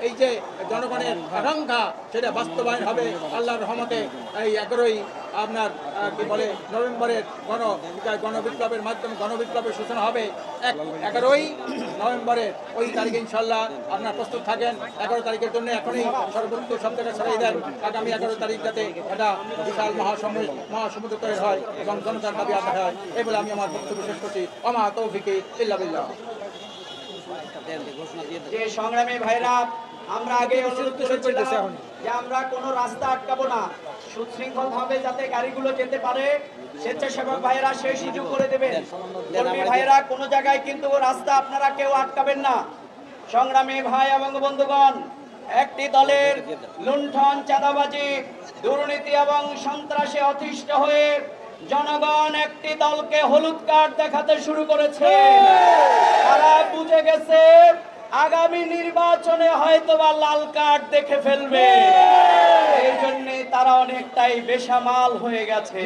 এই যে জনগণের আকাঙ্ক্ষা সেটা বাস্তবায়ন হবে আল্লাহর রহমতে। এই 11ই আপনার কি বলে নভেম্বরের গণবিপ্লবের মাধ্যমে গণবিপ্লবের সূচনা হবে 11ই নভেম্বরের ওই তারিখে ইনশাল্লাহ আপনার প্রস্তুত থাকেন। 11 তারিখের জন্য এখনই সর্বোচ্চ সব জায়গায় ছড়াই দেন। আগামী 11 তারিখ যাতে একটা বিশাল মহাসমুদ্র তৈরি হয় এবং জনতার দাবি আদায় হয়, এই বলে আমি আমার বক্তব্য শেষ করছি। ওমা তৌফিকি ইল্লা বিল্লাহ। যে সংগ্রামী ভাইরা, আমরা আগে অনুরোধ করেছিলাম যে আমরা কোনো রাস্তা আটকাবো না, সুশৃঙ্খল ভাবে যাতে গাড়িগুলো যেতে পারে স্বেচ্ছাসেবক ভাইরা সেই সুযোগ করে দেবেন। কর্মী ভাইরা কোনো জায়গায় কিন্তু রাস্তা আপনারা কেউ আটকাবেন না। সংগ্রামী ভাই এবং বন্ধুগণ, একটি দলের লুণ্ঠন, চাঁদাবাজি, দুর্নীতি এবং সন্ত্রাসে অতিষ্ঠ হয়ে জনগণ একটি দলকে হলুদ কার্ড দেখাতে শুরু করেছে। তারা বুঝে গেছে আগামী নির্বাচনে হয়তোবা লাল কার্ড দেখে ফেলবে, এই জন্য তারা অনেকটাই বেসামাল হয়ে গেছে।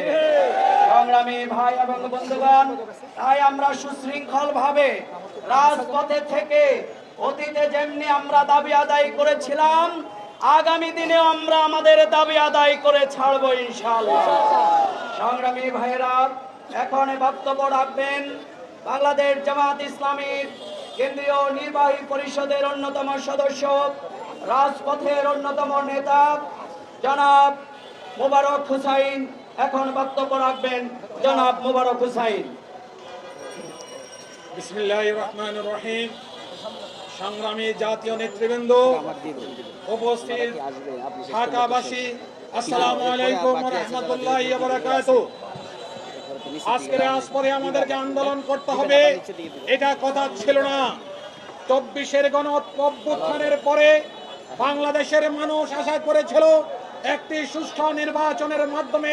সংগ্রামী ভাই এবং বন্ধুগণ, তাই আমরা সুশৃঙ্খল ভাবে রাজপথে থেকে অতীতে যেমনি আমরা দাবি আদায় করেছিলাম, আগামী দিনে আমরা আমাদের দাবি আদায় করে ছাড়বো ইনশাআল্লাহ। সংগ্রামী ভাইরা, এখন বক্তব্য রাখবেন বাংলাদেশ জামাত ইসলামীর কেন্দ্রীয় নির্বাহী পরিষদের অন্যতম সদস্য, রাজপথের অন্যতম নেতা জনাব মোবারক হুসাইন। এখন বক্তব্য রাখবেন জনাব মোবারক হুসাইন। বিসমিল্লাহির রহমানির রহিম। সংগ্রামী জাতীয় নেতৃবৃন্দ, উপস্থিত ঢাকাবাসী, আসসালামু আলাইকুম ওয়া রাহমাতুল্লাহি ওয়া বারাকাতুহু। আজকের আজ পরে আমাদেরকে আন্দোলন করতে হবে এটা কথা ছিল না। 24-এর গণ অভ্যুত্থানের পরে বাংলাদেশের মানুষ আশা করেছিল একটি সুষ্ঠু নির্বাচনের মাধ্যমে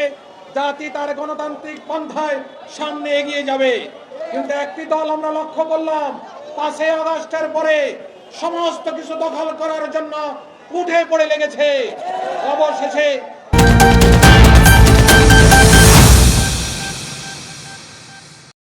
জাতি তার গণতান্ত্রিক পন্থায় সামনে এগিয়ে যাবে। কিন্তু একটি দল আমরা লক্ষ্য করলাম 5ই আগস্টের পরে সমস্ত কিছু দখল করার জন্য উঠে পড়ে লেগেছে। অবশেষে